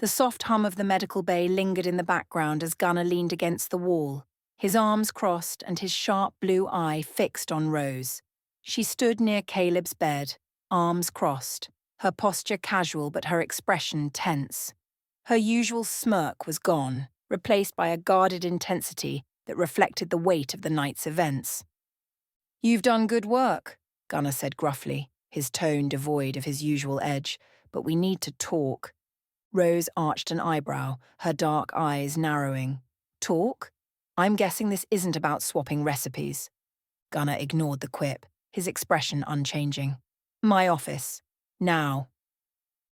The soft hum of the medical bay lingered in the background as Gunnar leaned against the wall, his arms crossed and his sharp blue eye fixed on Rose. She stood near Caleb's bed, arms crossed, her posture casual but her expression tense. Her usual smirk was gone, replaced by a guarded intensity that reflected the weight of the night's events. "You've done good work," Gunnar said gruffly, his tone devoid of his usual edge, "but we need to talk." Rose arched an eyebrow, her dark eyes narrowing. "Talk? I'm guessing this isn't about swapping recipes." Gunnar ignored the quip, his expression unchanging. "My office. Now."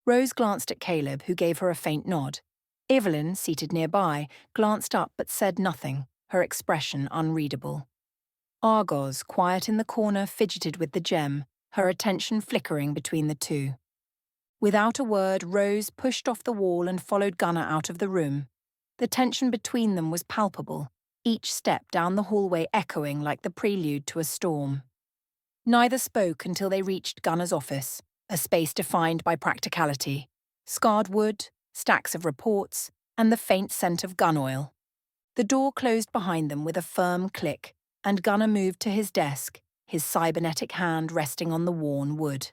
Rose glanced at Caleb, who gave her a faint nod. Evelyn, seated nearby, glanced up but said nothing, her expression unreadable. Argos, quiet in the corner, fidgeted with the gem, her attention flickering between the two. Without a word, Rose pushed off the wall and followed Gunnar out of the room. The tension between them was palpable, each step down the hallway echoing like the prelude to a storm. Neither spoke until they reached Gunnar's office, a space defined by practicality, scarred wood, stacks of reports, and the faint scent of gun oil. The door closed behind them with a firm click, and Gunnar moved to his desk, his cybernetic hand resting on the worn wood.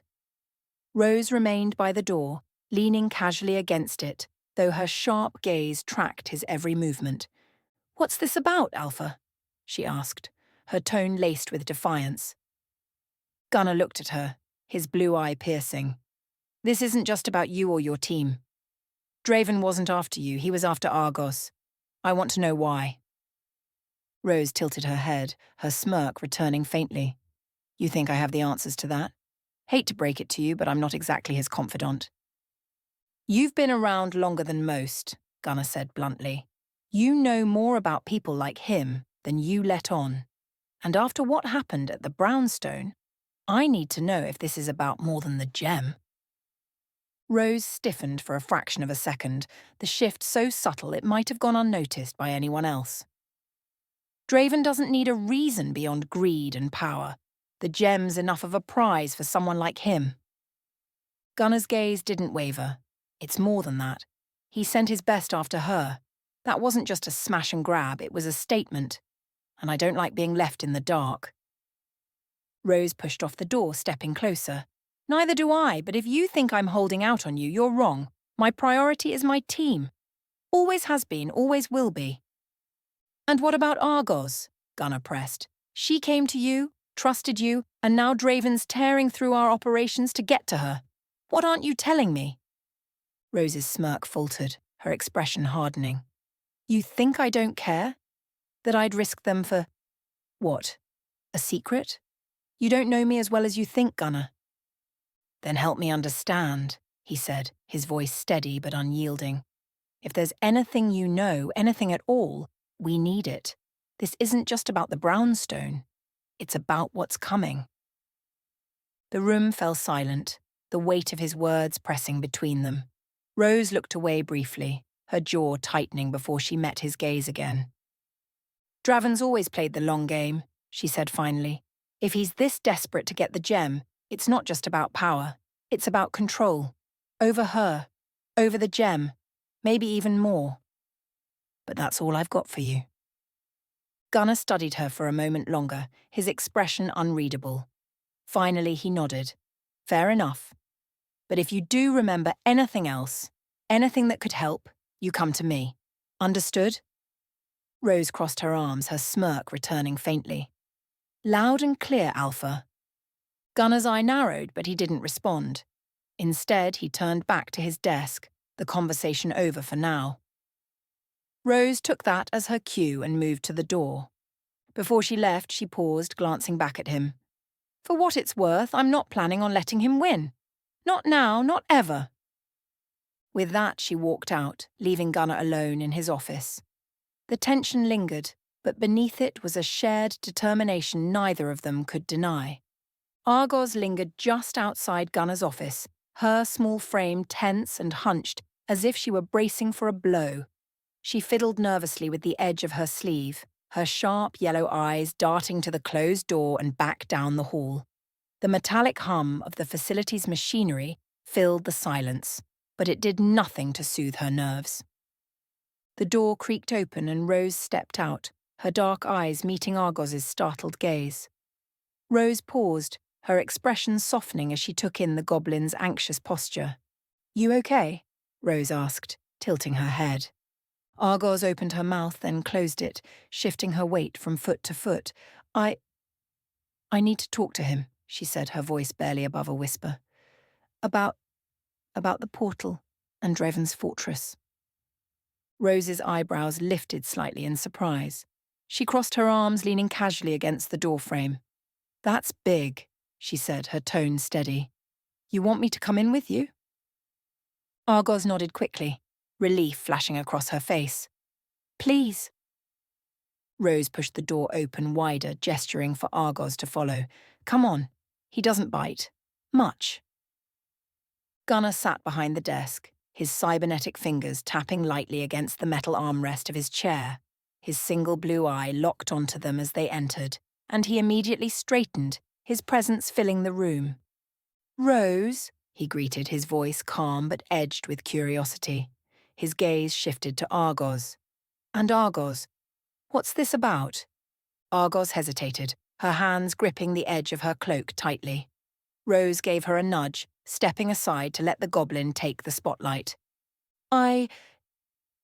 Rose remained by the door, leaning casually against it, though her sharp gaze tracked his every movement. "What's this about, Alpha?" she asked, her tone laced with defiance. Gunnar looked at her, his blue eye piercing. "This isn't just about you or your team. Draven wasn't after you, he was after Argos. I want to know why." Rose tilted her head, her smirk returning faintly. "You think I have the answers to that? Hate to break it to you, but I'm not exactly his confidant." "You've been around longer than most," Gunnar said bluntly. "You know more about people like him than you let on. And after what happened at the Brownstone, I need to know if this is about more than the gem." Rose stiffened for a fraction of a second, the shift so subtle it might have gone unnoticed by anyone else. "Draven doesn't need a reason beyond greed and power. The gem's enough of a prize for someone like him." Gunnar's gaze didn't waver. "It's more than that. He sent his best after her. That wasn't just a smash and grab, it was a statement. And I don't like being left in the dark." Rose pushed off the door, stepping closer. "Neither do I, but if you think I'm holding out on you, you're wrong. My priority is my team. Always has been, always will be." "And what about Argos?" Gunnar pressed. "She came to you, trusted you, and now Draven's tearing through our operations to get to her. What aren't you telling me?" Rose's smirk faltered, her expression hardening. "You think I don't care? That I'd risk them for… what? A secret? You don't know me as well as you think, Gunnar." "Then help me understand," he said, his voice steady but unyielding. "If there's anything you know, anything at all, we need it. This isn't just about the Brownstone. It's about what's coming." The room fell silent, the weight of his words pressing between them. Rose looked away briefly, her jaw tightening before she met his gaze again. "Draven's always played the long game," she said finally. "If he's this desperate to get the gem, it's not just about power. It's about control. Over her, over the gem, maybe even more. But that's all I've got for you." Gunnar studied her for a moment longer, his expression unreadable. Finally he nodded. "Fair enough. But if you do remember anything else, anything that could help, you come to me. Understood?" Rose crossed her arms, her smirk returning faintly. "Loud and clear, Alpha." Gunnar's eye narrowed, but he didn't respond. Instead, he turned back to his desk, the conversation over for now. Rose took that as her cue and moved to the door. Before she left, she paused, glancing back at him. "For what it's worth, I'm not planning on letting him win. Not now, not ever." With that, she walked out, leaving Gunnar alone in his office. The tension lingered, but beneath it was a shared determination neither of them could deny. Argos lingered just outside Gunnar's office, her small frame tense and hunched as if she were bracing for a blow. She fiddled nervously with the edge of her sleeve, her sharp yellow eyes darting to the closed door and back down the hall. The metallic hum of the facility's machinery filled the silence, but it did nothing to soothe her nerves. The door creaked open and Rose stepped out, her dark eyes meeting Argos's startled gaze. Rose paused, her expression softening as she took in the goblin's anxious posture. "You okay?" Rose asked, tilting her head. Argos opened her mouth, then closed it, shifting her weight from foot to foot. I need to talk to him," she said, her voice barely above a whisper. About the portal and Draven's fortress." Rose's eyebrows lifted slightly in surprise. She crossed her arms, leaning casually against the doorframe. "That's big," she said, her tone steady. "You want me to come in with you?" Argos nodded quickly, relief flashing across her face. "Please." Rose pushed the door open wider, gesturing for Argos to follow. "Come on. He doesn't bite. Much." Gunnar sat behind the desk, his cybernetic fingers tapping lightly against the metal armrest of his chair, his single blue eye locked onto them as they entered, and he immediately straightened, his presence filling the room. "Rose," he greeted, his voice calm but edged with curiosity. His gaze shifted to Argos. "And Argos, what's this about?" Argos hesitated, her hands gripping the edge of her cloak tightly. Rose gave her a nudge, stepping aside to let the goblin take the spotlight. I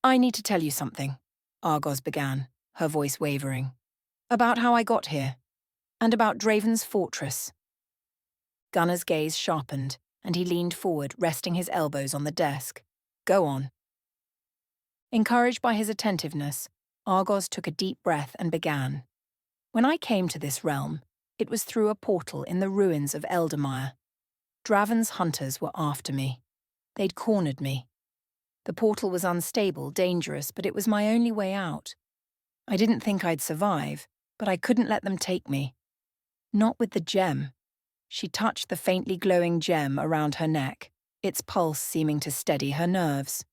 need to tell you something," Argos began, her voice wavering. "About how I got here, and about Draven's fortress." Gunnar's gaze sharpened, and he leaned forward, resting his elbows on the desk. "Go on." Encouraged by his attentiveness, Argos took a deep breath and began. "When I came to this realm, it was through a portal in the ruins of Eldermire. Draven's hunters were after me. They'd cornered me. The portal was unstable, dangerous, but it was my only way out. I didn't think I'd survive, but I couldn't let them take me. Not with the gem." She touched the faintly glowing gem around her neck, its pulse seeming to steady her nerves.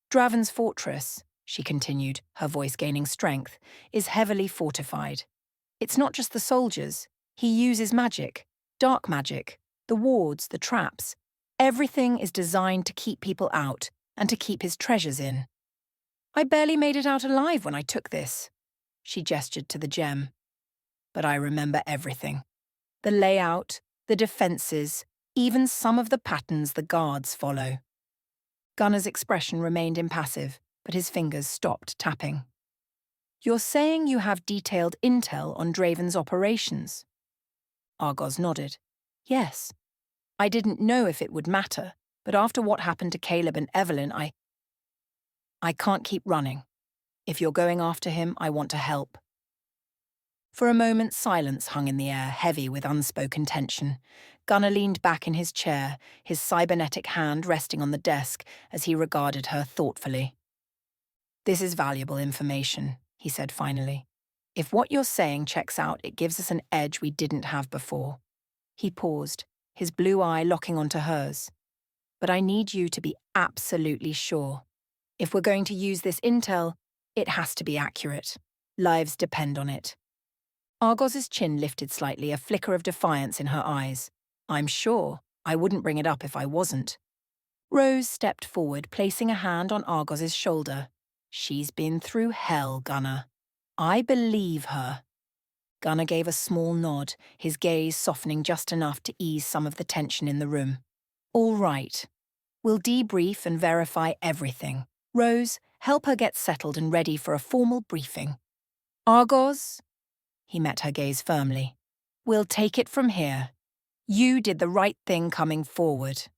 "Draven's fortress," she continued, her voice gaining strength, "is heavily fortified. It's not just the soldiers. He uses magic, dark magic, the wards, the traps. Everything is designed to keep people out and to keep his treasures in. I barely made it out alive when I took this." She gestured to the gem. "But I remember everything. The layout, the defences, even some of the patterns the guards follow." Gunnar's expression remained impassive, but his fingers stopped tapping. "You're saying you have detailed intel on Draven's operations?" Argos nodded. "Yes. I didn't know if it would matter, but after what happened to Caleb and Evelyn, I can't keep running. If you're going after him, I want to help." For a moment, silence hung in the air, heavy with unspoken tension. Gunnar leaned back in his chair, his cybernetic hand resting on the desk as he regarded her thoughtfully. "This is valuable information," he said finally. "If what you're saying checks out, it gives us an edge we didn't have before." He paused, his blue eye locking onto hers. "But I need you to be absolutely sure. If we're going to use this intel, it has to be accurate. Lives depend on it." Argos's chin lifted slightly, a flicker of defiance in her eyes. "I'm sure. I wouldn't bring it up if I wasn't." Rose stepped forward, placing a hand on Argos's shoulder. "She's been through hell, Gunnar. I believe her." Gunnar gave a small nod, his gaze softening just enough to ease some of the tension in the room. "All right. We'll debrief and verify everything. Rose, help her get settled and ready for a formal briefing. Argos," he met her gaze firmly, "we'll take it from here. You did the right thing coming forward."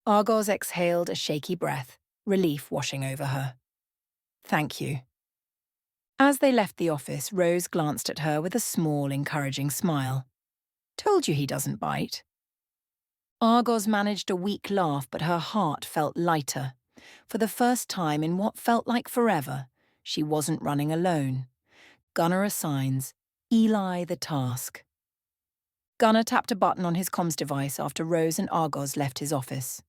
Argos exhaled a shaky breath, relief washing over her. "Thank you." As they left the office, Rose glanced at her with a small, encouraging smile. "Told you he doesn't bite." Argos managed a weak laugh, but her heart felt lighter. For the first time in what felt like forever, she wasn't running alone. Gunnar assigns Eli the task. Gunnar tapped a button on his comms device after Rose and Argos left his office.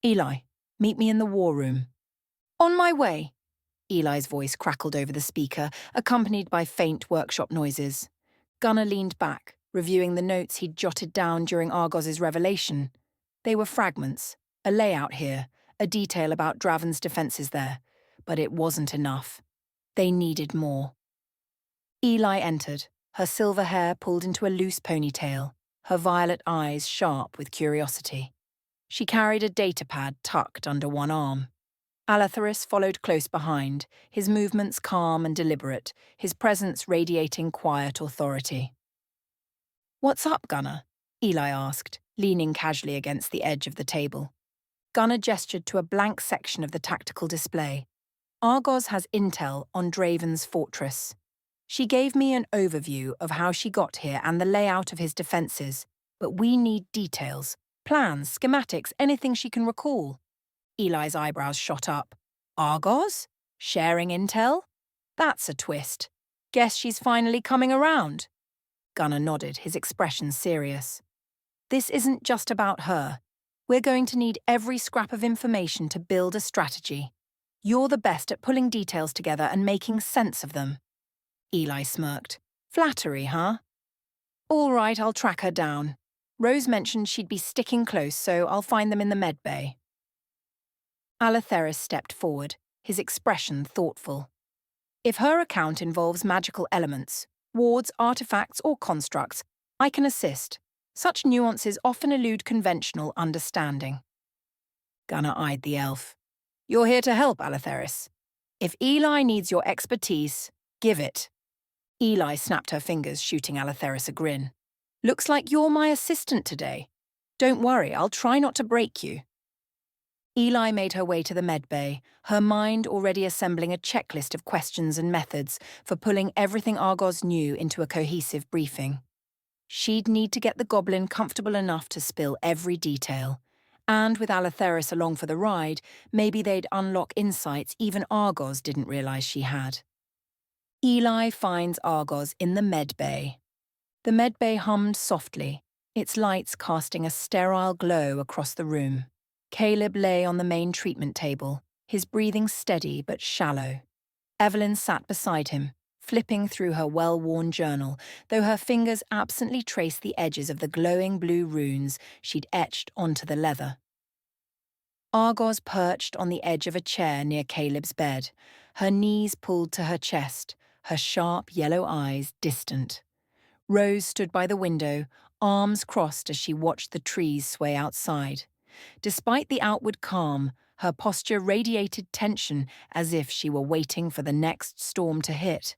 "Eli, meet me in the war room." "On my way." Eli's voice crackled over the speaker, accompanied by faint workshop noises. Gunnar leaned back, reviewing the notes he'd jotted down during Argos's revelation. They were fragments, A layout here, a detail about Draven's defences there. But it wasn't enough. They needed more. Eli entered, her silver hair pulled into a loose ponytail, her violet eyes sharp with curiosity. She carried a datapad tucked under one arm. Alatharis followed close behind, his movements calm and deliberate, his presence radiating quiet authority. "What's up, Gunnar?" Eli asked, leaning casually against the edge of the table. Gunnar gestured to a blank section of the tactical display. "Argos has intel on Draven's fortress. She gave me an overview of how she got here and the layout of his defences, but we need details, plans, schematics, anything she can recall." Eli's eyebrows shot up. "Argos? Sharing intel? That's a twist. Guess she's finally coming around." Gunnar nodded, his expression serious. "This isn't just about her. We're going to need every scrap of information to build a strategy. You're the best at pulling details together and making sense of them." Eli smirked. "Flattery, huh? All right, I'll track her down. Rose mentioned she'd be sticking close, so I'll find them in the med bay." Alatharis stepped forward, his expression thoughtful. "If her account involves magical elements, wards, artifacts, or constructs, I can assist. Such nuances often elude conventional understanding." Gunnar eyed the elf. "You're here to help, Alatharis. If Eli needs your expertise, give it." Eli snapped her fingers, shooting Alatharis a grin. "Looks like you're my assistant today. Don't worry, I'll try not to break you." Eli made her way to the med bay, her mind already assembling a checklist of questions and methods for pulling everything Argos knew into a cohesive briefing. She'd need to get the goblin comfortable enough to spill every detail. And with Alatharis along for the ride, maybe they'd unlock insights even Argos didn't realize she had. Eli finds Argos in the med bay. The med bay hummed softly, its lights casting a sterile glow across the room. Caleb lay on the main treatment table, his breathing steady but shallow. Evelyn sat beside him, flipping through her well-worn journal, though her fingers absently traced the edges of the glowing blue runes she'd etched onto the leather. Argos perched on the edge of a chair near Caleb's bed, her knees pulled to her chest, her sharp yellow eyes distant. Rose stood by the window, arms crossed as she watched the trees sway outside. Despite the outward calm, her posture radiated tension as if she were waiting for the next storm to hit.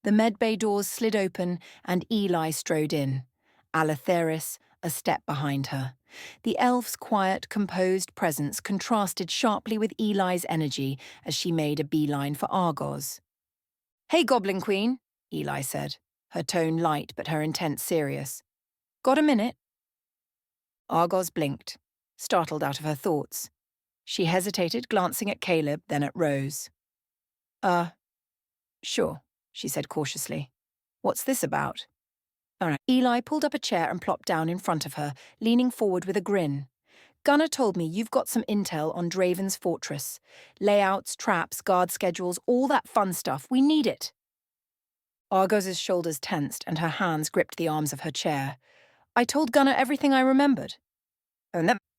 The medbay doors slid open and Eli strode in, Alatharis a step behind her. The elf's quiet, composed presence contrasted sharply with Eli's energy as she made a beeline for Argos. "Hey, Goblin Queen," Eli said, her tone light but her intent serious. "Got a minute?" Argos blinked, startled out of her thoughts. She hesitated, glancing at Caleb, then at Rose. Sure," she said cautiously. "What's this about?" "All right." Eli pulled up a chair and plopped down in front of her, leaning forward with a grin. "Gunnar told me you've got some intel on Draven's fortress. Layouts, traps, guard schedules, all that fun stuff. We need it." Argos's shoulders tensed and her hands gripped the arms of her chair. "I told Gunnar everything I remembered."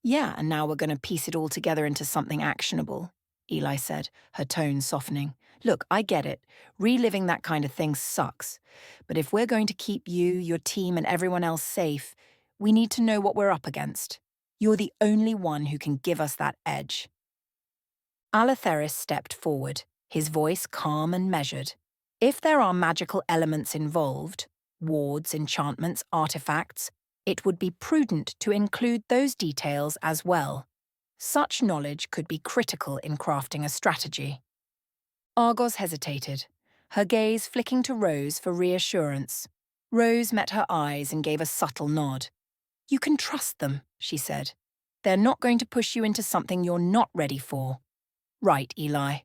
"Yeah, and now we're going to piece it all together into something actionable," Eli said, her tone softening. "Look, I get it. Reliving that kind of thing sucks. But if we're going to keep you, your team, and everyone else safe, we need to know what we're up against. You're the only one who can give us that edge." Alatharis stepped forward, his voice calm and measured. "If there are magical elements involved, wards, enchantments, artifacts, it would be prudent to include those details as well. Such knowledge could be critical in crafting a strategy." Argos hesitated, her gaze flicking to Rose for reassurance. Rose met her eyes and gave a subtle nod. "You can trust them," she said. "They're not going to push you into something you're not ready for." "Right, Eli."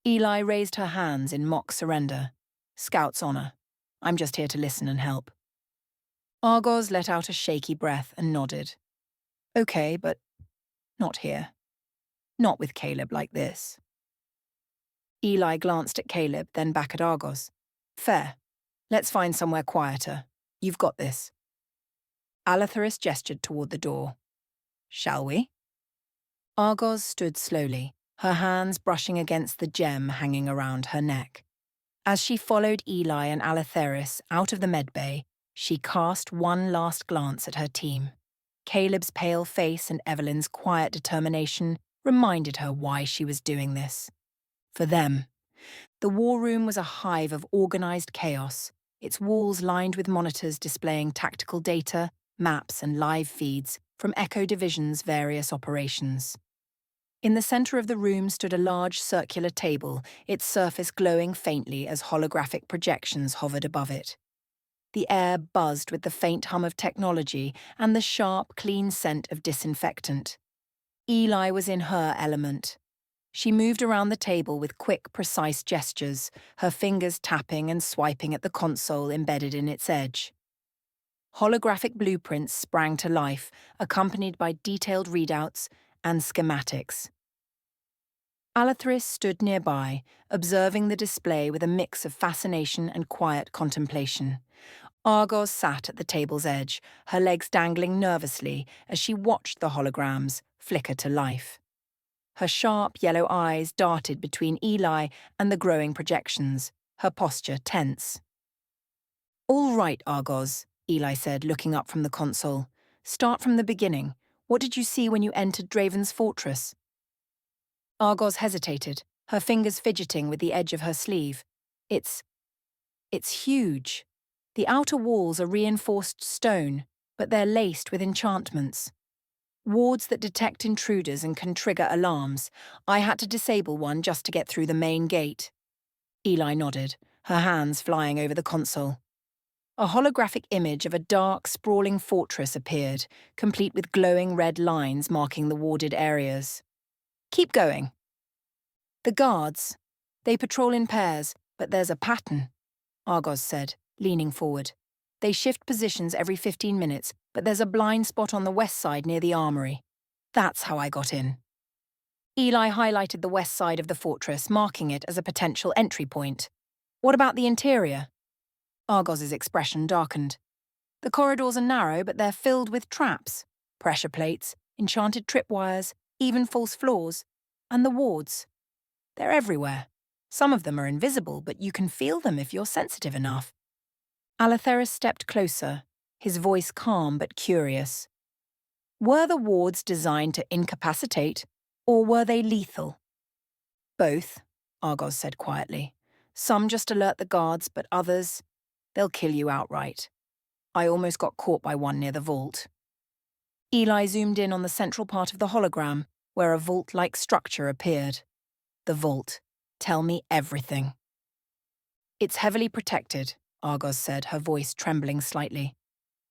Eli raised her hands in mock surrender. "Scout's honor. I'm just here to listen and help." Argos let out a shaky breath and nodded. "Okay, but not here. Not with Caleb like this." Eli glanced at Caleb, then back at Argos. "Fair. Let's find somewhere quieter. You've got this." Alatharis gestured toward the door. "Shall we?" Argos stood slowly, her hands brushing against the gem hanging around her neck. As she followed Eli and Alatheris out of the medbay, she cast one last glance at her team. Caleb's pale face and Evelyn's quiet determination reminded her why she was doing this. For them. The war room was a hive of organized chaos, its walls lined with monitors displaying tactical data, maps and live feeds from Echo Division's various operations. In the center of the room stood a large circular table, its surface glowing faintly as holographic projections hovered above it. The air buzzed with the faint hum of technology and the sharp, clean scent of disinfectant. Eli was in her element. She moved around the table with quick, precise gestures, her fingers tapping and swiping at the console embedded in its edge. Holographic blueprints sprang to life, accompanied by detailed readouts and schematics. Alathris stood nearby, observing the display with a mix of fascination and quiet contemplation. Argos sat at the table's edge, her legs dangling nervously as she watched the holograms flicker to life. Her sharp yellow eyes darted between Eli and the growing projections, her posture tense. "All right, Argos," Eli said, looking up from the console. "Start from the beginning. What did you see when you entered Draven's fortress?" Argos hesitated, her fingers fidgeting with the edge of her sleeve. It's huge. The outer walls are reinforced stone, but they're laced with enchantments. Wards that detect intruders and can trigger alarms. I had to disable one just to get through the main gate." Eli nodded, her hands flying over the console. A holographic image of a dark, sprawling fortress appeared, complete with glowing red lines marking the warded areas. "Keep going." "The guards. They patrol in pairs, but there's a pattern," Argos said, leaning forward. "They shift positions every 15 minutes, but there's a blind spot on the west side near the armory. That's how I got in." Eli highlighted the west side of the fortress, marking it as a potential entry point. "What about the interior?" Argos's expression darkened. "The corridors are narrow, but they're filled with traps, pressure plates, enchanted tripwires, even false floors. And the wards. They're everywhere. Some of them are invisible, but you can feel them if you're sensitive enough." Alatheris stepped closer, his voice calm but curious. "Were the wards designed to incapacitate, or were they lethal?" "Both," Argos said quietly. "Some just alert the guards, but others, they'll kill you outright. I almost got caught by one near the vault." Eli zoomed in on the central part of the hologram, where a vault-like structure appeared. "The vault. Tell me everything." "It's heavily protected," Argos said, her voice trembling slightly.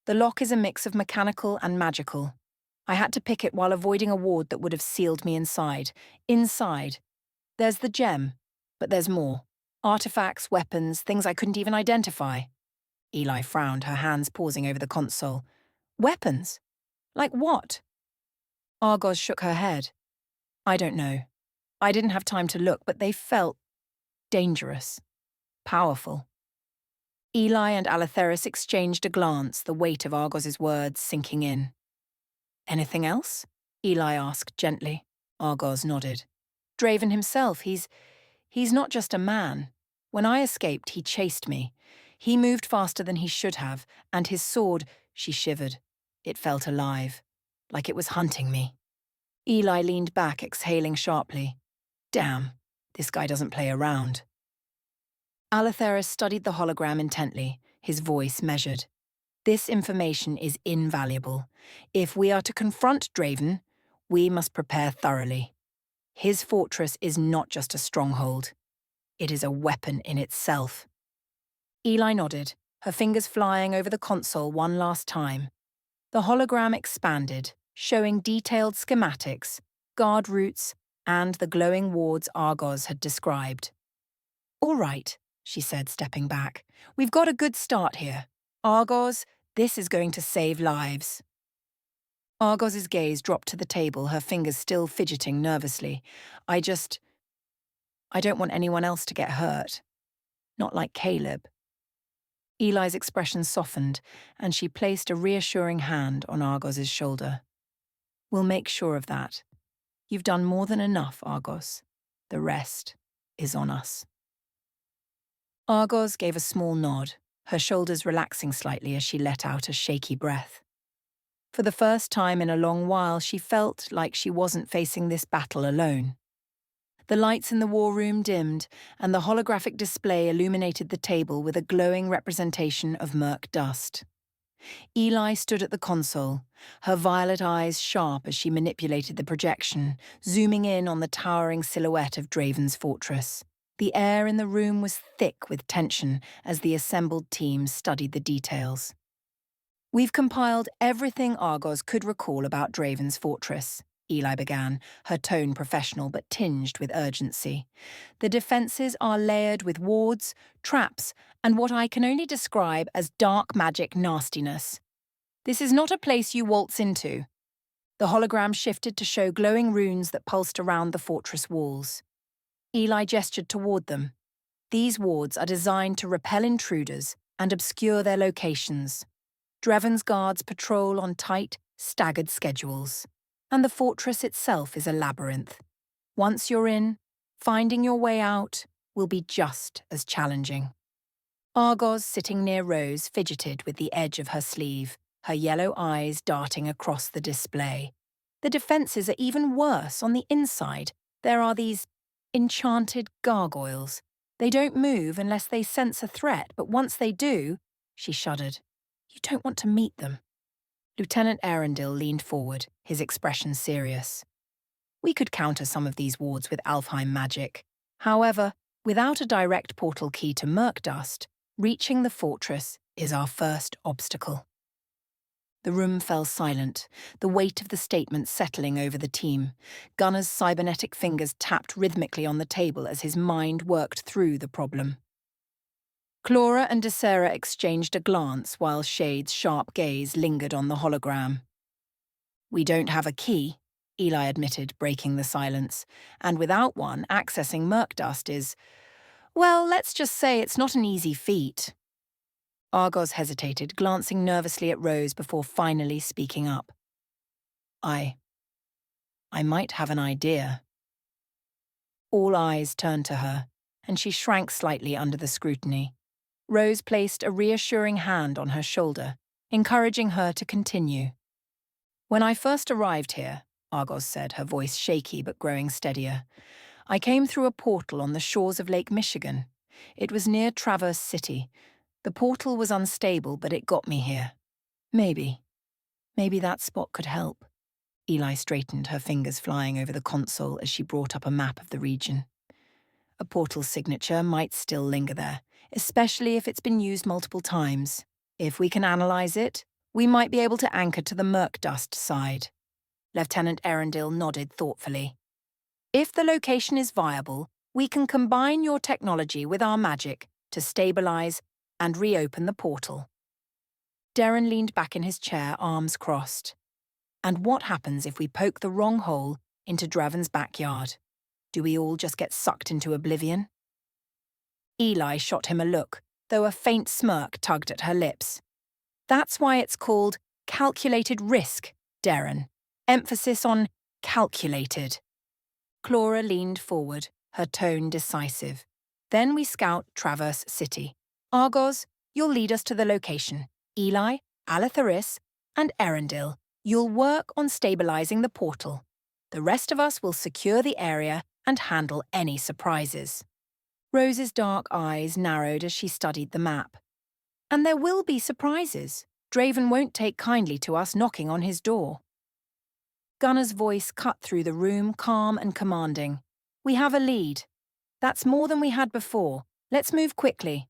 "The lock is a mix of mechanical and magical. I had to pick it while avoiding a ward that would have sealed me inside. Inside. There's the gem, but there's more. Artifacts, weapons, things I couldn't even identify." Eli frowned, her hands pausing over the console. "Weapons? Like what?" Argos shook her head. "I don't know. I didn't have time to look, but they felt dangerous. Powerful." Eli and Alatheris exchanged a glance, the weight of Argos's words sinking in. "Anything else?" Eli asked gently. Argos nodded. "Draven himself, he's not just a man. When I escaped, he chased me. He moved faster than he should have, and his sword," she shivered. "It felt alive, like it was hunting me." Eli leaned back, exhaling sharply. "Damn, this guy doesn't play around." Alatheris studied the hologram intently, his voice measured. "This information is invaluable. If we are to confront Draven, we must prepare thoroughly. His fortress is not just a stronghold. It is a weapon in itself." Eli nodded, her fingers flying over the console one last time. The hologram expanded, showing detailed schematics, guard routes, and the glowing wards Argos had described. "All right," she said, stepping back. "We've got a good start here. Argos, this is going to save lives." Argos's gaze dropped to the table, her fingers still fidgeting nervously. I don't want anyone else to get hurt. Not like Caleb." Eli's expression softened, and she placed a reassuring hand on Argos's shoulder. "We'll make sure of that. You've done more than enough, Argos. The rest is on us. Argos gave a small nod, her shoulders relaxing slightly as she let out a shaky breath. For the first time in a long while, she felt like she wasn't facing this battle alone. The lights in the war room dimmed, and the holographic display illuminated the table with a glowing representation of Mirkdusk. Eli stood at the console, her violet eyes sharp as she manipulated the projection, zooming in on the towering silhouette of Draven's fortress. The air in the room was thick with tension as the assembled team studied the details. We've compiled everything Argos could recall about Draven's fortress, Eli began, her tone professional but tinged with urgency. The defences are layered with wards, traps, and what I can only describe as dark magic nastiness. This is not a place you waltz into. The hologram shifted to show glowing runes that pulsed around the fortress walls. Eli gestured toward them. These wards are designed to repel intruders and obscure their locations. Draven's guards patrol on tight, staggered schedules. And the fortress itself is a labyrinth. Once you're in, finding your way out will be just as challenging. Argos, sitting near Rose, fidgeted with the edge of her sleeve, her yellow eyes darting across the display. The defences are even worse on the inside. There are these enchanted gargoyles. They don't move unless they sense a threat, but once they do, she shuddered. You don't want to meet them. Lieutenant Arundel leaned forward, his expression serious. We could counter some of these wards with Alfheim magic. However, without a direct portal key to Mirkdusk, reaching the fortress is our first obstacle. The room fell silent, the weight of the statement settling over the team. Gunner's cybernetic fingers tapped rhythmically on the table as his mind worked through the problem. Clara and Desera exchanged a glance while Shade's sharp gaze lingered on the hologram. We don't have a key, Eli admitted, breaking the silence, and without one, accessing Mirkdusk is, well, let's just say it's not an easy feat. Argos hesitated, glancing nervously at Rose before finally speaking up. I might have an idea. All eyes turned to her, and she shrank slightly under the scrutiny. Rose placed a reassuring hand on her shoulder, encouraging her to continue. When I first arrived here, Argos said, her voice shaky but growing steadier, I came through a portal on the shores of Lake Michigan. It was near Traverse City. The portal was unstable, but it got me here. Maybe that spot could help. Eli straightened, her fingers flying over the console as she brought up a map of the region. A portal signature might still linger there, especially if it's been used multiple times. If we can analyze it, we might be able to anchor to the Mirkdusk side. Lieutenant Arundel nodded thoughtfully. If the location is viable, we can combine your technology with our magic to stabilize and reopen the portal. Darren leaned back in his chair, arms crossed. And what happens if we poke the wrong hole into Draven's backyard? Do we all just get sucked into oblivion? Eli shot him a look, though a faint smirk tugged at her lips. That's why it's called calculated risk, Darren. Emphasis on calculated. Clara leaned forward, her tone decisive. Then we scout Traverse City. Argos, you'll lead us to the location. Eli, Alatharis, and Arundel, you'll work on stabilizing the portal. The rest of us will secure the area and handle any surprises. Rose's dark eyes narrowed as she studied the map. And there will be surprises. Draven won't take kindly to us knocking on his door. Gunner's voice cut through the room, calm and commanding. We have a lead. That's more than we had before. Let's move quickly.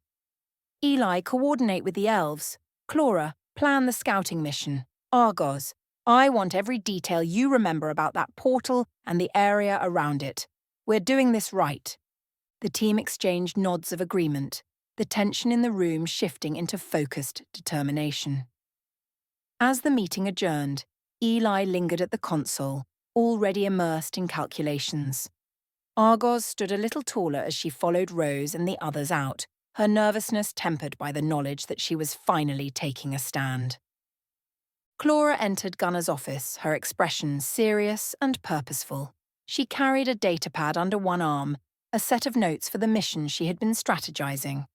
Eli, coordinate with the elves. Clara, plan the scouting mission. Argos, I want every detail you remember about that portal and the area around it. We're doing this right. The team exchanged nods of agreement, the tension in the room shifting into focused determination. As the meeting adjourned, Eli lingered at the console, already immersed in calculations. Argos stood a little taller as she followed Rose and the others out, her nervousness tempered by the knowledge that she was finally taking a stand. Clara entered Gunner's office, her expression serious and purposeful. She carried a datapad under one arm, a set of notes for the mission she had been strategizing.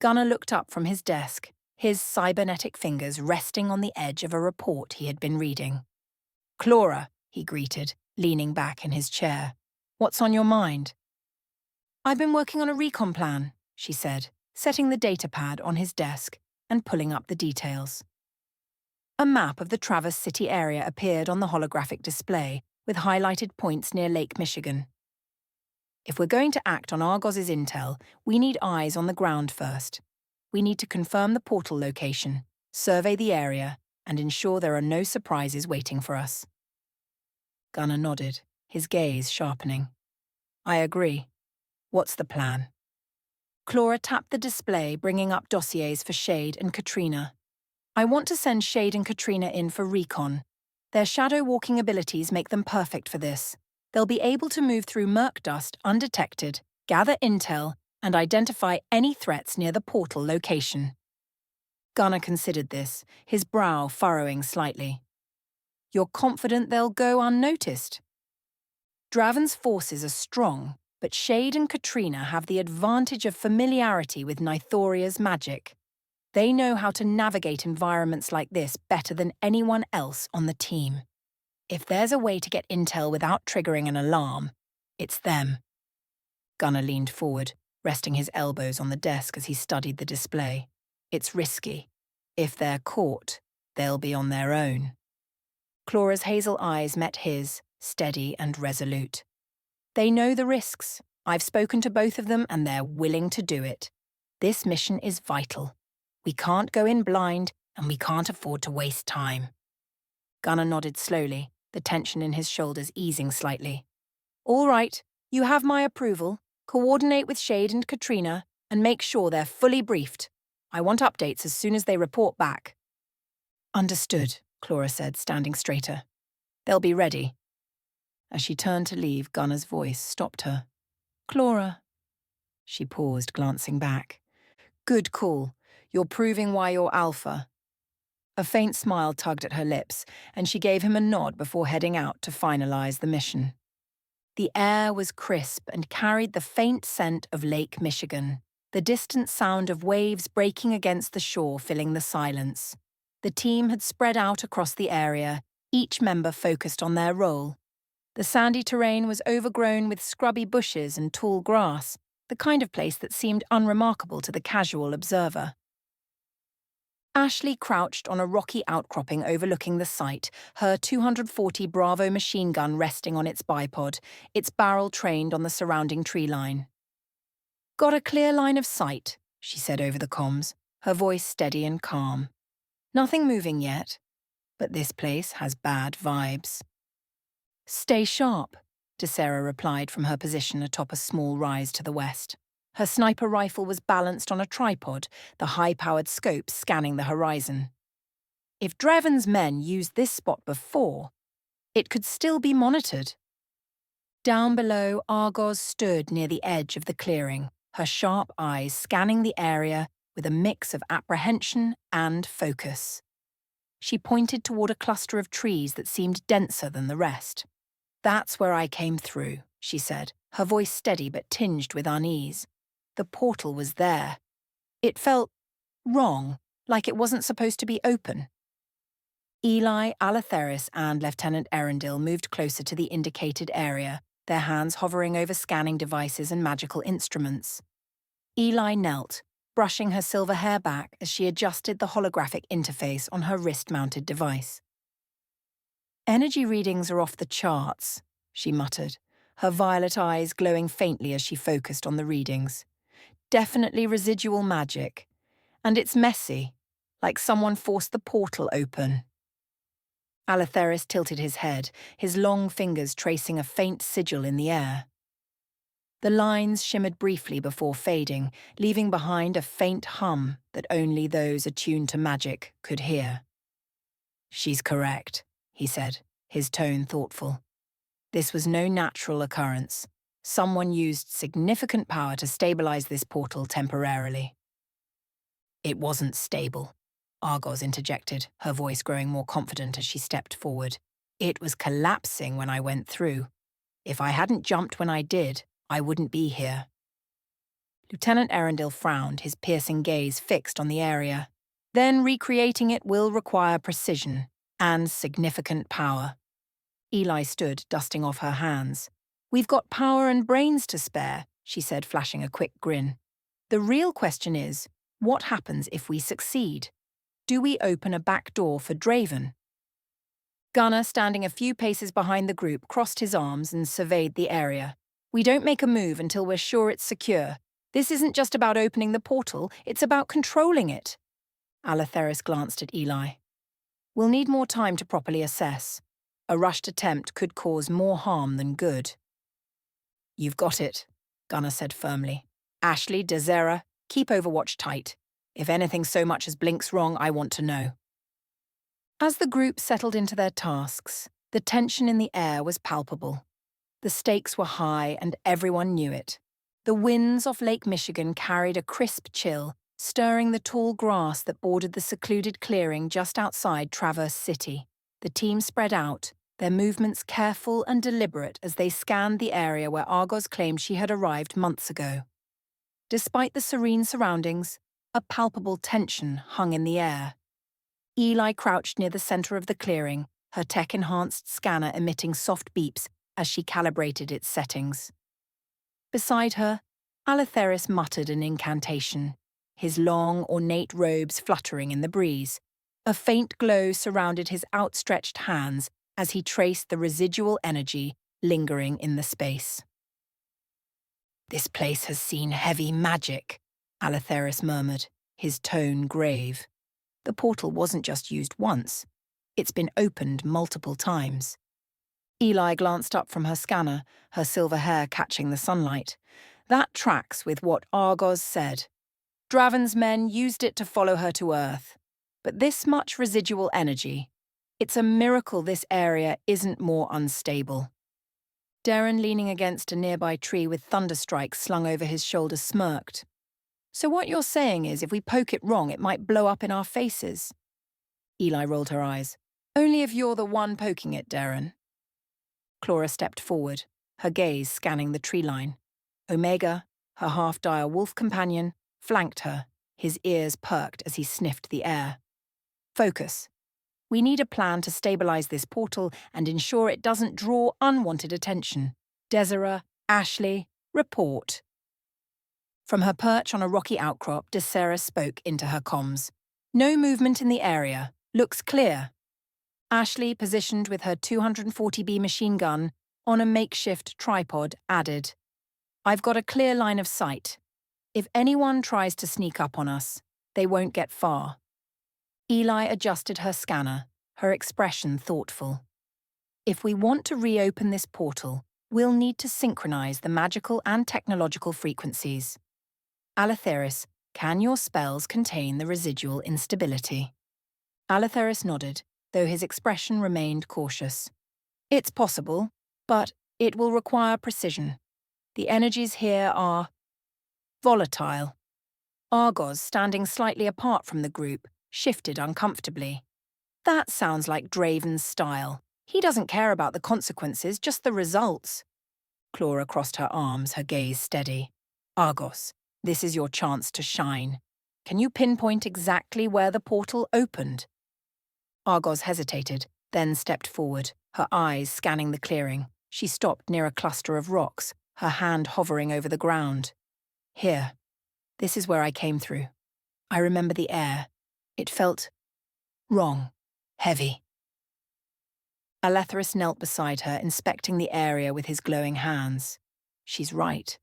Gunnar looked up from his desk, his cybernetic fingers resting on the edge of a report he had been reading. "Clara," he greeted, leaning back in his chair. "What's on your mind?" "I've been working on a recon plan," she said, setting the datapad on his desk and pulling up the details. A map of the Traverse City area appeared on the holographic display, with highlighted points near Lake Michigan. "If we're going to act on Argos's intel, we need eyes on the ground first. We need to confirm the portal location, survey the area, and ensure there are no surprises waiting for us." Gunnar nodded, his gaze sharpening. "I agree. What's the plan?" Clara tapped the display, bringing up dossiers for Shade and Katrina. "I want to send Shade and Katrina in for recon. Their shadow-walking abilities make them perfect for this. They'll be able to move through Mirkdusk undetected, gather intel, and identify any threats near the portal location." Gunnar considered this, his brow furrowing slightly. "You're confident they'll go unnoticed?" "Draven's forces are strong, but Shade and Katrina have the advantage of familiarity with Nythoria's magic. They know how to navigate environments like this better than anyone else on the team. If there's a way to get intel without triggering an alarm, it's them." Gunnar leaned forward, resting his elbows on the desk as he studied the display. "It's risky. If they're caught, they'll be on their own." Clara's hazel eyes met his, steady and resolute. "They know the risks. I've spoken to both of them and they're willing to do it. This mission is vital. We can't go in blind and we can't afford to waste time." Gunnar nodded slowly, the tension in his shoulders easing slightly. "All right, you have my approval. Coordinate with Shade and Katrina and make sure they're fully briefed. I want updates as soon as they report back." "Understood," Clara said, standing straighter. "They'll be ready." As she turned to leave, Gunnar's voice stopped her. "Clara." She paused, glancing back. "Good call. You're proving why you're alpha." A faint smile tugged at her lips, and she gave him a nod before heading out to finalize the mission. The air was crisp and carried the faint scent of Lake Michigan, the distant sound of waves breaking against the shore filling the silence. The team had spread out across the area, each member focused on their role. The sandy terrain was overgrown with scrubby bushes and tall grass, the kind of place that seemed unremarkable to the casual observer. Ashley crouched on a rocky outcropping overlooking the site, her 240 Bravo machine gun resting on its bipod, its barrel trained on the surrounding tree line. "Got a clear line of sight," she said over the comms, her voice steady and calm. "Nothing moving yet, but this place has bad vibes." "Stay sharp," DeSera replied from her position atop a small rise to the west. Her sniper rifle was balanced on a tripod, the high-powered scope scanning the horizon. If Draven's men used this spot before, it could still be monitored. Down below, Argos stood near the edge of the clearing, her sharp eyes scanning the area with a mix of apprehension and focus. She pointed toward a cluster of trees that seemed denser than the rest. "That's where I came through," she said, her voice steady but tinged with unease. The portal was there. It felt wrong, like it wasn't supposed to be open. Eli, Alatheris, and Lieutenant Erendil moved closer to the indicated area, their hands hovering over scanning devices and magical instruments. Eli knelt, brushing her silver hair back as she adjusted the holographic interface on her wrist-mounted device. "Energy readings are off the charts," she muttered, her violet eyes glowing faintly as she focused on the readings. "Definitely residual magic. And it's messy, like someone forced the portal open." Alatheris tilted his head, his long fingers tracing a faint sigil in the air. The lines shimmered briefly before fading, leaving behind a faint hum that only those attuned to magic could hear. "She's correct," he said, his tone thoughtful. "This was no natural occurrence. Someone used significant power to stabilize this portal temporarily." "It wasn't stable," Argos interjected, her voice growing more confident as she stepped forward. "It was collapsing when I went through. If I hadn't jumped when I did, I wouldn't be here. Lieutenant Erendil frowned, his piercing gaze fixed on the area. Then recreating it will require precision and significant power. Eli stood, dusting off her hands. We've got power and brains to spare, she said, flashing a quick grin. The real question is, what happens if we succeed? Do we open a back door for Draven? Gunnar, standing a few paces behind the group, crossed his arms and surveyed the area. We don't make a move until we're sure it's secure. This isn't just about opening the portal, it's about controlling it. Alatheris glanced at Eli. We'll need more time to properly assess. A rushed attempt could cause more harm than good. You've got it, Gunnar said firmly. Ashley, Desera, keep Overwatch tight. If anything so much as blinks wrong, I want to know. As the group settled into their tasks, the tension in the air was palpable. The stakes were high and everyone knew it. The winds off Lake Michigan carried a crisp chill, stirring the tall grass that bordered the secluded clearing just outside Traverse City. The team spread out, their movements careful and deliberate as they scanned the area where Argos claimed she had arrived months ago. Despite the serene surroundings, a palpable tension hung in the air. Eli crouched near the center of the clearing, her tech-enhanced scanner emitting soft beeps as she calibrated its settings. Beside her, Alatheris muttered an incantation, his long, ornate robes fluttering in the breeze. A faint glow surrounded his outstretched hands as he traced the residual energy lingering in the space. This place has seen heavy magic, Alatheris murmured, his tone grave. The portal wasn't just used once. It's been opened multiple times. Eli glanced up from her scanner, her silver hair catching the sunlight. That tracks with what Argos said. Draven's men used it to follow her to Earth. But this much residual energy, it's a miracle this area isn't more unstable. Darren, leaning against a nearby tree with thunderstrikes slung over his shoulder, smirked. So what you're saying is if we poke it wrong, it might blow up in our faces? Eli rolled her eyes. Only if you're the one poking it, Darren. Clara stepped forward, her gaze scanning the tree line. Omega, her half-dire wolf companion, flanked her, his ears perked as he sniffed the air. Focus. We need a plan to stabilize this portal and ensure it doesn't draw unwanted attention. Desera, Ashley, report. From her perch on a rocky outcrop, Desera spoke into her comms. No movement in the area. Looks clear. Ashley, positioned with her 240B machine gun on a makeshift tripod, added, I've got a clear line of sight. If anyone tries to sneak up on us, they won't get far. Eli adjusted her scanner, her expression thoughtful. If we want to reopen this portal, we'll need to synchronize the magical and technological frequencies. Alatheris, can your spells contain the residual instability? Alatheris nodded, though his expression remained cautious. It's possible, but it will require precision. The energies here are volatile. Argos, standing slightly apart from the group, shifted uncomfortably. That sounds like Draven's style. He doesn't care about the consequences, just the results. Clara crossed her arms, her gaze steady. Argos, this is your chance to shine. Can you pinpoint exactly where the portal opened? Argos hesitated, then stepped forward, her eyes scanning the clearing. She stopped near a cluster of rocks, her hand hovering over the ground. Here. This is where I came through. I remember the air. It felt wrong, heavy. Alatheris knelt beside her, inspecting the area with his glowing hands. She's right.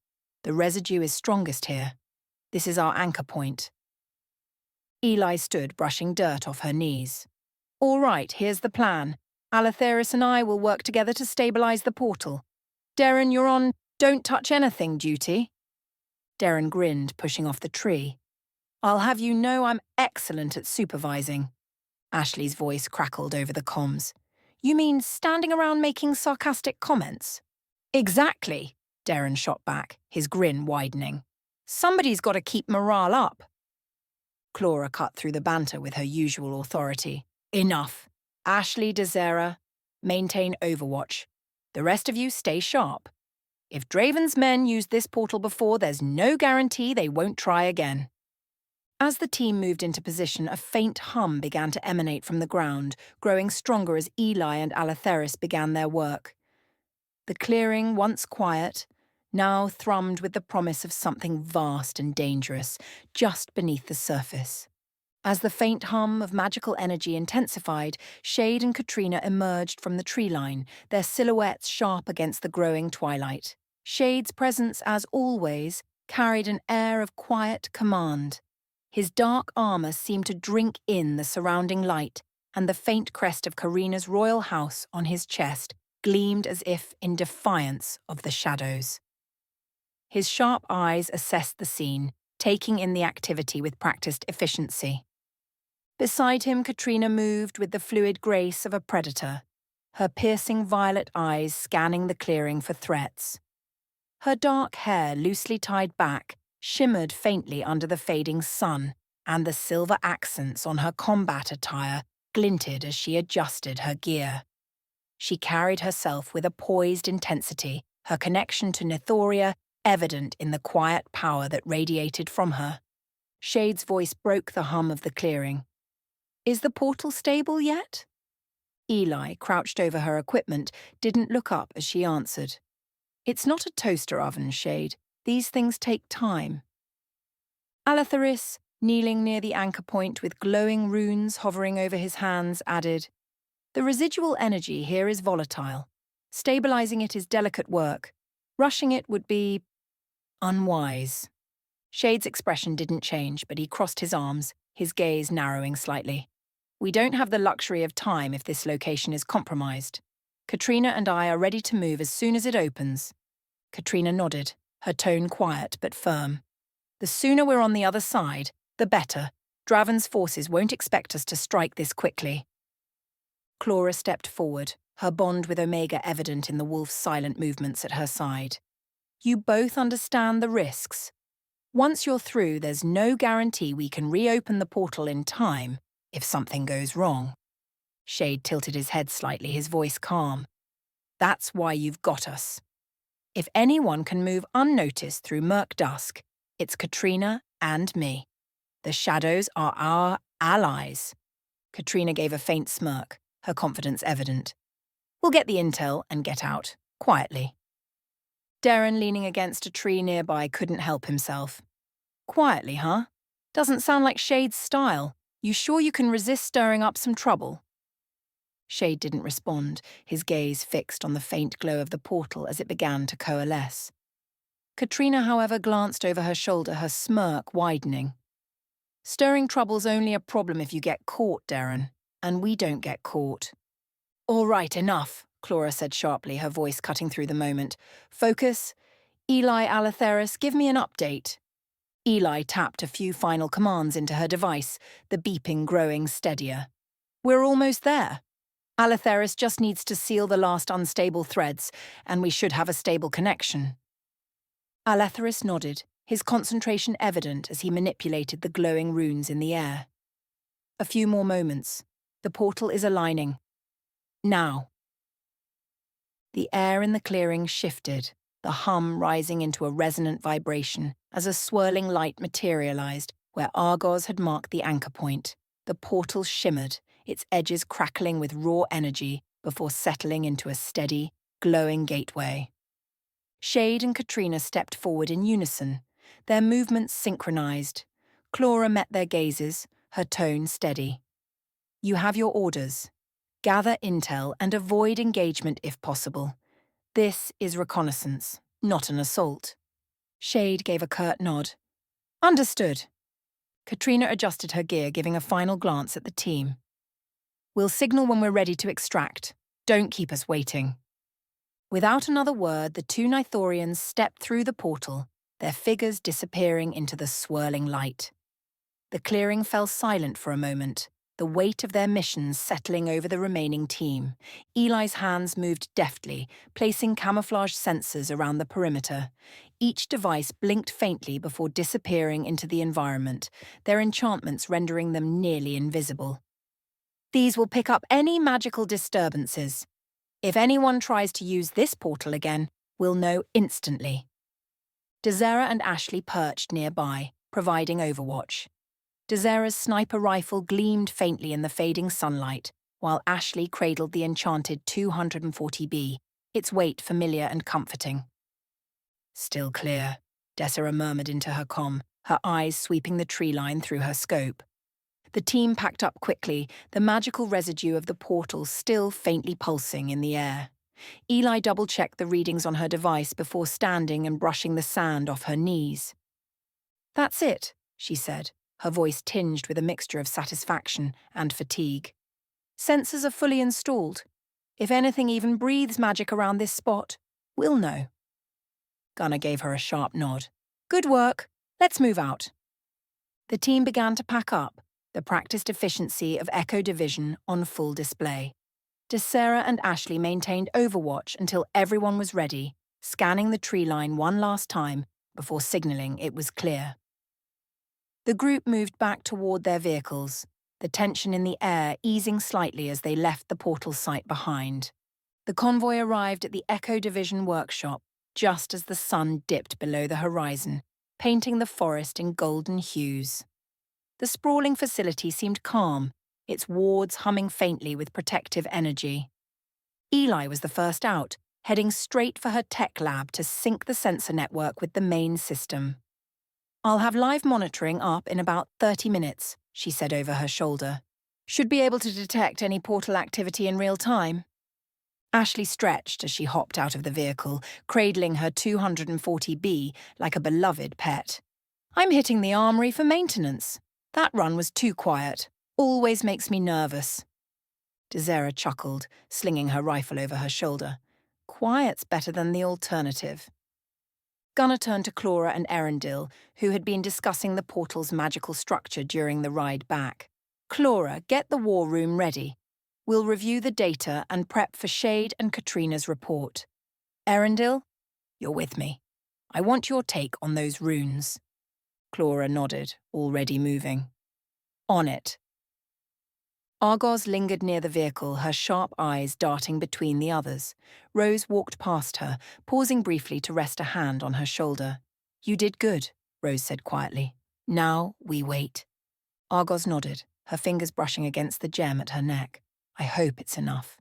The residue is strongest here. This is our anchor point. Eli stood, brushing dirt off her knees. All right, here's the plan. Alatheris and I will work together to stabilize the portal. Darren, you're on don't touch anything duty. Darren grinned, pushing off the tree. I'll have you know I'm excellent at supervising. Ashley's voice crackled over the comms. You mean standing around making sarcastic comments? Exactly, Darren shot back, his grin widening. Somebody's got to keep morale up. Clara cut through the banter with her usual authority. Enough. Ashley, Desera, maintain Overwatch. The rest of you stay sharp. If Draven's men used this portal before, there's no guarantee they won't try again." As the team moved into position, a faint hum began to emanate from the ground, growing stronger as Eli and Alatheris began their work. The clearing, once quiet, now thrummed with the promise of something vast and dangerous just beneath the surface. As the faint hum of magical energy intensified, Shade and Katrina emerged from the tree line, their silhouettes sharp against the growing twilight. Shade's presence, as always, carried an air of quiet command. His dark armor seemed to drink in the surrounding light, and the faint crest of Karina's royal house on his chest gleamed as if in defiance of the shadows. His sharp eyes assessed the scene, taking in the activity with practiced efficiency. Beside him, Katrina moved with the fluid grace of a predator, her piercing violet eyes scanning the clearing for threats. Her dark hair, loosely tied back, shimmered faintly under the fading sun, and the silver accents on her combat attire glinted as she adjusted her gear. She carried herself with a poised intensity, her connection to Nethoria evident in the quiet power that radiated from her. Shade's voice broke the hum of the clearing. "Is the portal stable yet?" Eli, crouched over her equipment, didn't look up as she answered. "It's not a toaster oven, Shade. These things take time." Alatheris, kneeling near the anchor point with glowing runes hovering over his hands, added, "The residual energy here is volatile. Stabilizing it is delicate work. Rushing it would be unwise." Shade's expression didn't change, but he crossed his arms, his gaze narrowing slightly. "We don't have the luxury of time if this location is compromised. Katrina and I are ready to move as soon as it opens." Katrina nodded, her tone quiet but firm. "The sooner we're on the other side, the better. Draven's forces won't expect us to strike this quickly." Clara stepped forward, her bond with Omega evident in the wolf's silent movements at her side. "You both understand the risks. Once you're through, there's no guarantee we can reopen the portal in time if something goes wrong." Shade tilted his head slightly, his voice calm. "That's why you've got us. If anyone can move unnoticed through Mirkdusk, it's Katrina and me. The shadows are our allies." Katrina gave a faint smirk, her confidence evident. "We'll get the intel and get out, quietly." Darren, leaning against a tree nearby, couldn't help himself. "Quietly, huh? Doesn't sound like Shade's style. You sure you can resist stirring up some trouble?" Shade didn't respond, his gaze fixed on the faint glow of the portal as it began to coalesce. Katrina, however, glanced over her shoulder, her smirk widening. "Stirring trouble's only a problem if you get caught, Darren, and we don't get caught." "All right, enough," Clara said sharply, her voice cutting through the moment. "Focus. Eli, Alatheris, give me an update." Eli tapped a few final commands into her device, the beeping growing steadier. "We're almost there. Alatheris just needs to seal the last unstable threads, and we should have a stable connection." Alatheris nodded, his concentration evident as he manipulated the glowing runes in the air. "A few more moments. The portal is aligning. Now." The air in the clearing shifted, the hum rising into a resonant vibration as a swirling light materialized where Argos had marked the anchor point. The portal shimmered, its edges crackling with raw energy before settling into a steady, glowing gateway. Shade and Katrina stepped forward in unison, their movements synchronized. Clara met their gazes, her tone steady. "You have your orders. Gather intel and avoid engagement if possible. This is reconnaissance, not an assault." Shade gave a curt nod. "Understood." Katrina adjusted her gear, giving a final glance at the team. "We'll signal when we're ready to extract. Don't keep us waiting." Without another word, the two Nithorians stepped through the portal, their figures disappearing into the swirling light. The clearing fell silent for a moment, the weight of their missions settling over the remaining team. Eli's hands moved deftly, placing camouflage sensors around the perimeter. Each device blinked faintly before disappearing into the environment, their enchantments rendering them nearly invisible. "These will pick up any magical disturbances." If anyone tries to use this portal again, we'll know instantly. Dezera and Ashley perched nearby, providing overwatch. Dezera's sniper rifle gleamed faintly in the fading sunlight, while Ashley cradled the enchanted 240B, its weight familiar and comforting. Still clear, Dezera murmured into her comm, her eyes sweeping the tree line through her scope. The team packed up quickly, the magical residue of the portal still faintly pulsing in the air. Eli double-checked the readings on her device before standing and brushing the sand off her knees. "That's it," she said, her voice tinged with a mixture of satisfaction and fatigue. "Sensors are fully installed. If anything even breathes magic around this spot, we'll know." Gunnar gave her a sharp nod. "Good work. Let's move out." The team began to pack up, the practiced efficiency of Echo Division on full display. Dezera and Ashley maintained overwatch until everyone was ready, scanning the tree line one last time before signaling it was clear. The group moved back toward their vehicles, the tension in the air easing slightly as they left the portal site behind. The convoy arrived at the Echo Division workshop just as the sun dipped below the horizon, painting the forest in golden hues. The sprawling facility seemed calm, its wards humming faintly with protective energy. Eli was the first out, heading straight for her tech lab to sync the sensor network with the main system. "I'll have live monitoring up in about 30 minutes, she said over her shoulder. "Should be able to detect any portal activity in real time." Ashley stretched as she hopped out of the vehicle, cradling her 240B like a beloved pet. "I'm hitting the armory for maintenance. That run was too quiet. Always makes me nervous." Dezera chuckled, slinging her rifle over her shoulder. "Quiet's better than the alternative." Gunnar turned to Clora and Erendil, who had been discussing the portal's magical structure during the ride back. "Clora, get the war room ready. We'll review the data and prep for Shade and Katrina's report. Erendil, you're with me. I want your take on those runes." Clora nodded, already moving. "On it." Argos lingered near the vehicle, her sharp eyes darting between the others. Rose walked past her, pausing briefly to rest a hand on her shoulder. "You did good," Rose said quietly. "Now we wait." Argos nodded, her fingers brushing against the gem at her neck. "I hope it's enough."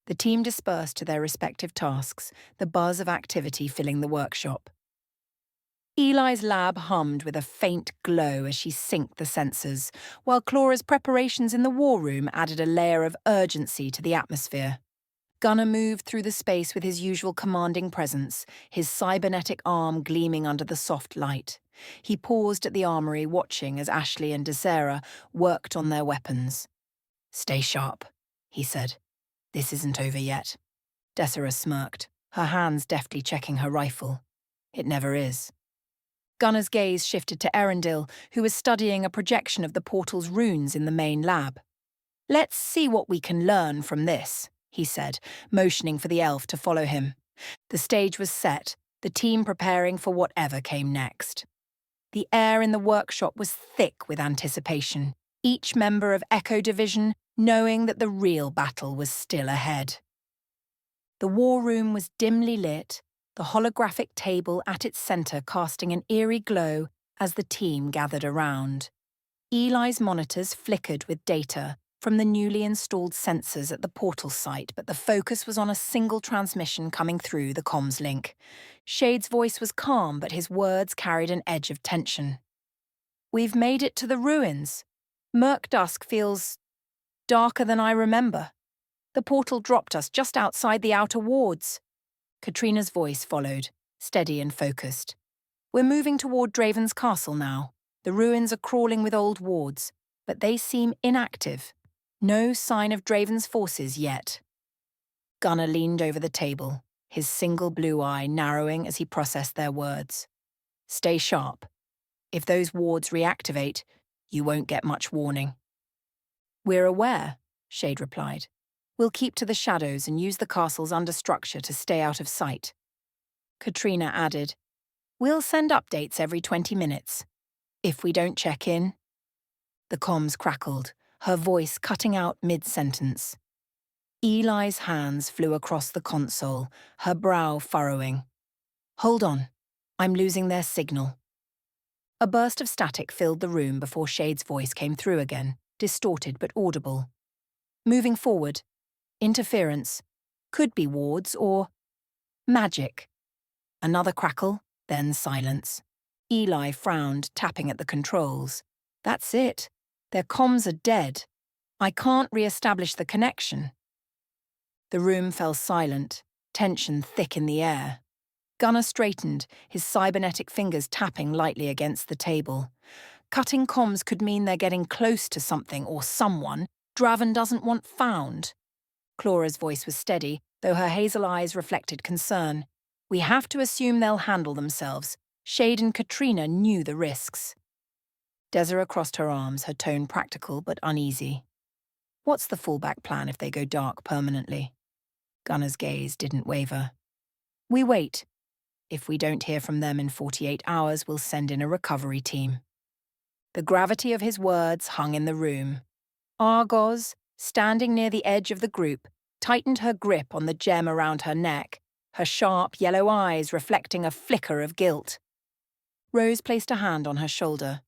The team dispersed to their respective tasks, the buzz of activity filling the workshop. Eli's lab hummed with a faint glow as she synced the sensors, while Clora's preparations in the war room added a layer of urgency to the atmosphere. Gunnar moved through the space with his usual commanding presence, his cybernetic arm gleaming under the soft light. He paused at the armory, watching as Ashley and Dezera worked on their weapons. "Stay sharp," he said. "This isn't over yet." Dezera smirked, her hands deftly checking her rifle. "It never is." Gunnar's gaze shifted to Erendil, who was studying a projection of the portal's runes in the main lab. "Let's see what we can learn from this," he said, motioning for the elf to follow him. The stage was set, the team preparing for whatever came next. The air in the workshop was thick with anticipation, each member of Echo Division knowing that the real battle was still ahead. The war room was dimly lit, the holographic table at its center casting an eerie glow as the team gathered around. Eli's monitors flickered with data from the newly installed sensors at the portal site, but the focus was on a single transmission coming through the comms link. Shade's voice was calm, but his words carried an edge of tension. "We've made it to the ruins. Mirkdusk feels darker than I remember. The portal dropped us just outside the outer wards." Katrina's voice followed, steady and focused. "We're moving toward Draven's castle now. The ruins are crawling with old wards, but they seem inactive. No sign of Draven's forces yet." Gunnar leaned over the table, his single blue eye narrowing as he processed their words. "Stay sharp. If those wards reactivate, you won't get much warning." "We're aware," Shade replied. "We'll keep to the shadows and use the castle's understructure to stay out of sight." Katrina added, "We'll send updates every 20 minutes. If we don't check in..." The comms crackled, her voice cutting out mid-sentence. Eli's hands flew across the console, her brow furrowing. Hold on. I'm losing their signal. A burst of static filled the room before Shade's voice came through again, distorted but audible. Moving forward. Interference. Could be wards or magic. Another crackle, then silence. Eli frowned, tapping at the controls. That's it. Their comms are dead. I can't re-establish the connection. The room fell silent, tension thick in the air. Gunnar straightened, his cybernetic fingers tapping lightly against the table. Cutting comms could mean they're getting close to something or someone Draven doesn't want found. Clara's voice was steady, though her hazel eyes reflected concern. We have to assume they'll handle themselves. Shade and Katrina knew the risks. Desiree crossed her arms, her tone practical but uneasy. What's the fallback plan if they go dark permanently? Gunnar's gaze didn't waver. We wait. If we don't hear from them in 48 hours, we'll send in a recovery team. The gravity of his words hung in the room. Argos, standing near the edge of the group, tightened her grip on the gem around her neck, her sharp yellow eyes reflecting a flicker of guilt. Rose placed a hand on her shoulder.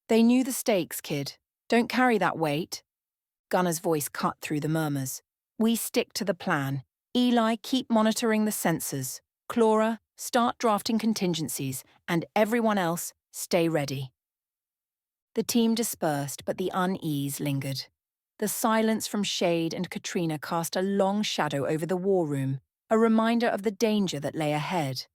They knew the stakes, kid. Don't carry that weight. Gunnar's voice cut through the murmurs. We stick to the plan. Eli, keep monitoring the sensors. Clara, start drafting contingencies. And everyone else, stay ready. The team dispersed, but the unease lingered. The silence from Shade and Katrina cast a long shadow over the war room, a reminder of the danger that lay ahead.